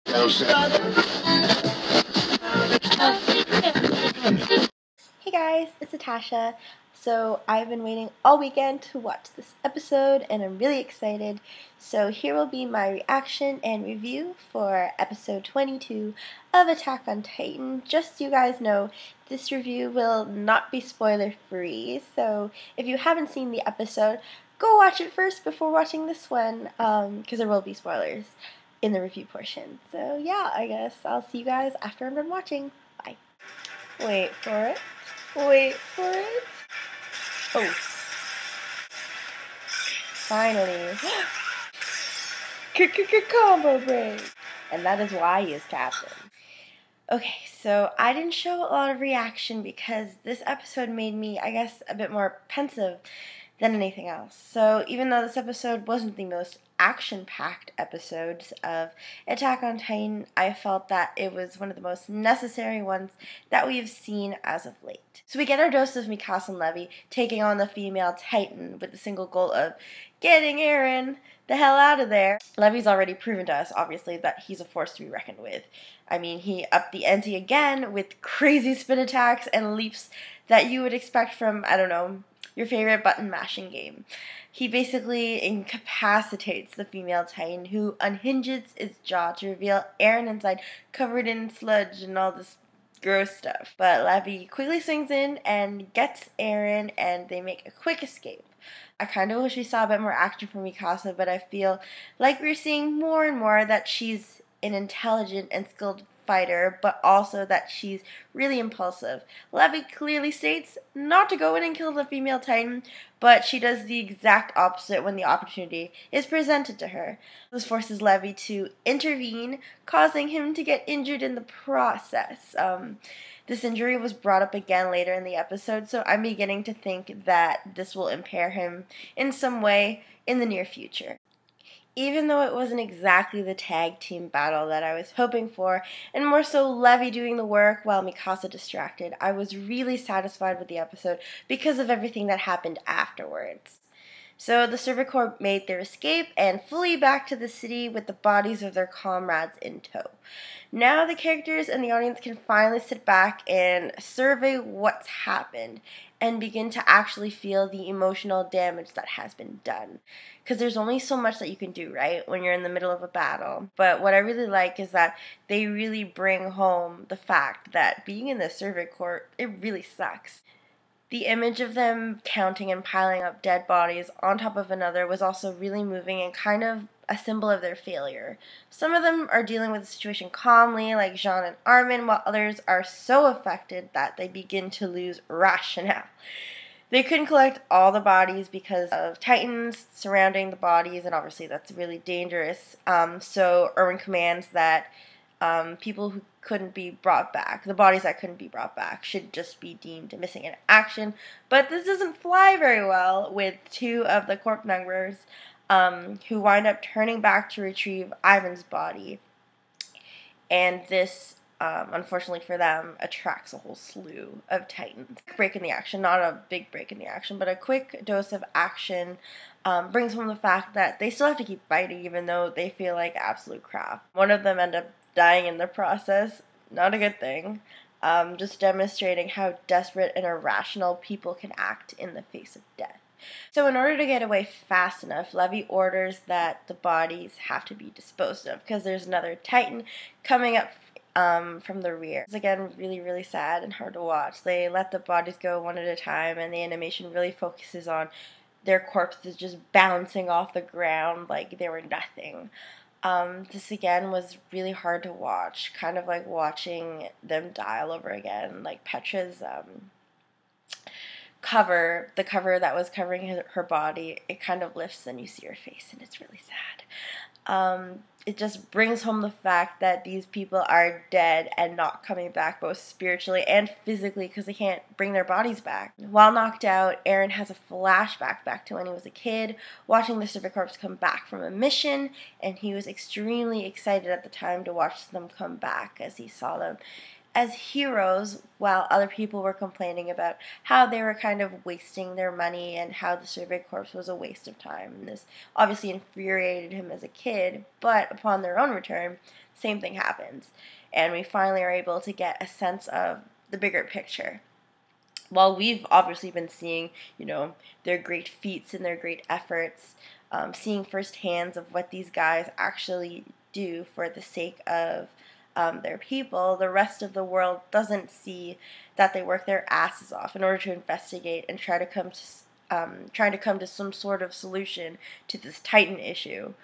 Hey guys, it's Natasha. So I've been waiting all weekend to watch this episode and I'm really excited. So here will be my reaction and review for episode 22 of Attack on Titan. Just so you guys know, this review will not be spoiler free. So if you haven't seen the episode, go watch it first before watching this one, because there will be spoilers in the review portion. So yeah, I guess I'll see you guys after I'm done watching. Bye. Wait for it. Wait for it. Oh. Finally. Combo break. And that is why he is captain. Okay, so I didn't show a lot of reaction because this episode made me, I guess, a bit more pensive than anything else. So even though this episode wasn't the most action-packed episodes of Attack on Titan, I felt that it was one of the most necessary ones that we have seen as of late. So we get our dose of Mikasa and Levi taking on the female Titan with the single goal of getting Eren the hell out of there. Levi's already proven to us, obviously, that he's a force to be reckoned with. I mean, he upped the ante again with crazy spin attacks and leaps that you would expect from, I don't know, your favorite button mashing game. He basically incapacitates the female Titan, who unhinges its jaw to reveal Eren inside, covered in sludge and all this gross stuff. But Levi quickly swings in and gets Eren, and they make a quick escape. I kind of wish we saw a bit more action from Mikasa, but I feel like we're seeing more and more that she's an intelligent and skilled fighter, but also that she's really impulsive. Levi clearly states not to go in and kill the female Titan, but she does the exact opposite when the opportunity is presented to her. This forces Levi to intervene, causing him to get injured in the process. This injury was brought up again later in the episode, so I'm beginning to think that this will impair him in some way in the near future. Even though it wasn't exactly the tag team battle that I was hoping for, and more so Levi doing the work while Mikasa distracted, I was really satisfied with the episode because of everything that happened afterwards. So the Servant Corps made their escape and flee back to the city with the bodies of their comrades in tow. Now the characters and the audience can finally sit back and survey what's happened and begin to actually feel the emotional damage that has been done. Because there's only so much that you can do, right, when you're in the middle of a battle. But what I really like is that they really bring home the fact that being in the Servant Corps, it really sucks. The image of them counting and piling up dead bodies on top of another was also really moving and kind of a symbol of their failure. Some of them are dealing with the situation calmly, like Jean and Armin, while others are so affected that they begin to lose rationale. They couldn't collect all the bodies because of Titans surrounding the bodies, and obviously that's really dangerous. So Erwin commands that people who couldn't be brought back, the bodies that couldn't be brought back, should just be deemed missing in action. But this doesn't fly very well with two of the corpse members who wind up turning back to retrieve Ivan's body. And this, unfortunately for them, attracts a whole slew of Titans. Break in the action, not a big break in the action, but a quick dose of action brings home the fact that they still have to keep fighting even though they feel like absolute crap. One of them ended up dying in the process. Not a good thing. Just demonstrating how desperate and irrational people can act in the face of death. So in order to get away fast enough, Levi orders that the bodies have to be disposed of because there's another Titan coming up from the rear. It's again really, really sad and hard to watch. They let the bodies go one at a time, and the animation really focuses on their corpses just bouncing off the ground like they were nothing. This again was really hard to watch, kind of like watching them die all over again. Like Petra's cover, the cover that was covering her body, it kind of lifts and you see her face and it's really sad. It just brings home the fact that these people are dead and not coming back both spiritually and physically because they can't bring their bodies back. While knocked out, Eren has a flashback back to when he was a kid, watching the Servant Corps come back from a mission, and he was extremely excited at the time to watch them come back as he saw them as heroes while other people were complaining about how they were kind of wasting their money and how the Servant Corps was a waste of time. And this obviously infuriated him as a kid, but upon their own return, same thing happens. And we finally are able to get a sense of the bigger picture. While we've obviously been seeing, their great feats and their great efforts, seeing firsthand of what these guys actually do for the sake of their people, the rest of the world doesn't see that they work their asses off in order to investigate and try to come to some sort of solution to this Titan issue.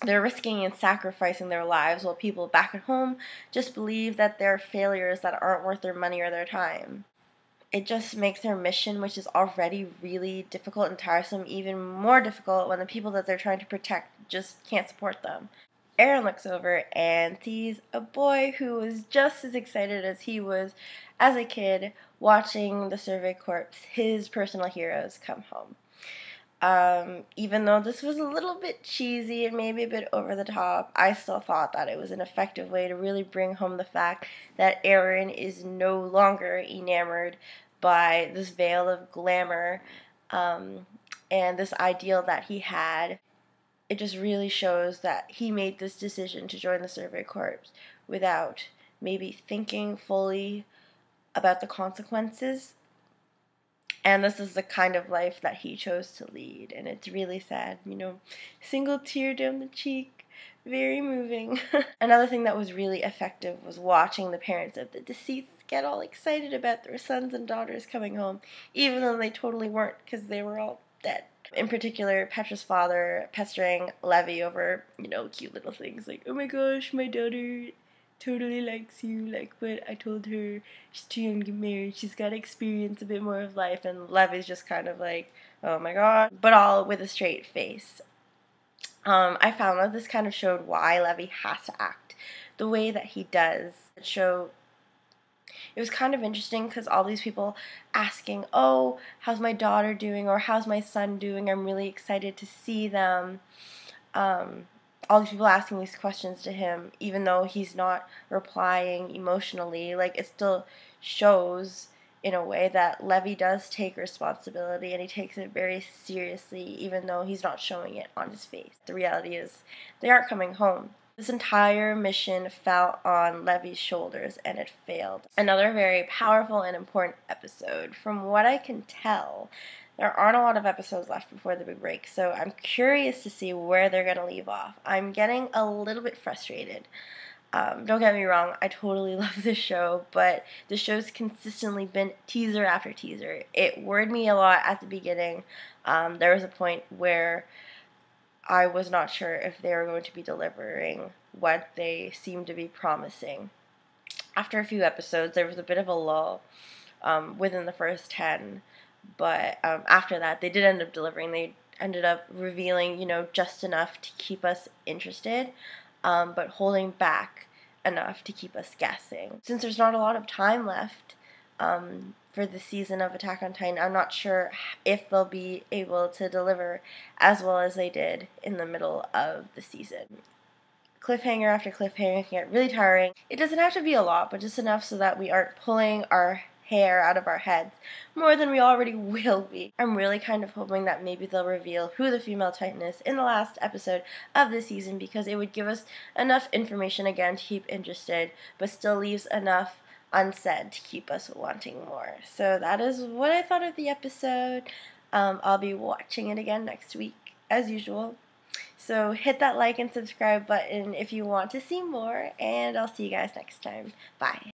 They're risking and sacrificing their lives while people back at home just believe that they're failures that aren't worth their money or their time. It just makes their mission, which is already really difficult and tiresome, even more difficult when the people that they're trying to protect just can't support them. Aaron looks over and sees a boy who was just as excited as he was as a kid watching the Survey Corps, his personal heroes, come home. Even though this was a little bit cheesy and maybe a bit over the top, I still thought that it was an effective way to really bring home the fact that Aaron is no longer enamored by this veil of glamour and this ideal that he had. It just really shows that he made this decision to join the Survey Corps without maybe thinking fully about the consequences. And this is the kind of life that he chose to lead. And it's really sad, single tear down the cheek, very moving. Another thing that was really effective was watching the parents of the deceased get all excited about their sons and daughters coming home, even though they totally weren't, because they were all dead. In particular, Petra's father pestering Levy over, cute little things like, oh my gosh, my daughter totally likes you, but I told her she's too young to get married, she's got to experience a bit more of life, and Levy's just kind of like, oh my god, but all with a straight face. I found that this kind of showed why Levy has to act the way that he does. It was kind of interesting because all these people asking, oh, how's my daughter doing, or how's my son doing, I'm really excited to see them. All these people asking these questions to him, even though he's not replying emotionally, it still shows in a way that Levy does take responsibility and he takes it very seriously, even though he's not showing it on his face. The reality is they aren't coming home. This entire mission fell on Levy's shoulders and it failed. Another very powerful and important episode. From what I can tell, there aren't a lot of episodes left before the big break, so I'm curious to see where they're going to leave off. I'm getting a little bit frustrated. Don't get me wrong, I totally love this show, but the show's consistently been teaser after teaser. It worried me a lot at the beginning. There was a point where I was not sure if they were going to be delivering what they seemed to be promising. After a few episodes, there was a bit of a lull within the first 10. But after that, they did end up delivering. They ended up revealing, just enough to keep us interested, but holding back enough to keep us guessing. Since there's not a lot of time left for the season of Attack on Titan, I'm not sure if they'll be able to deliver as well as they did in the middle of the season. Cliffhanger after cliffhanger can get really tiring. It doesn't have to be a lot, but just enough so that we aren't pulling our hair out of our heads more than we already will be. I'm really kind of hoping that maybe they'll reveal who the female Titan is in the last episode of this season, because it would give us enough information again to keep interested, but still leaves enough unsaid to keep us wanting more. So that is what I thought of the episode. I'll be watching it again next week as usual. So hit that like and subscribe button if you want to see more, and I'll see you guys next time. Bye.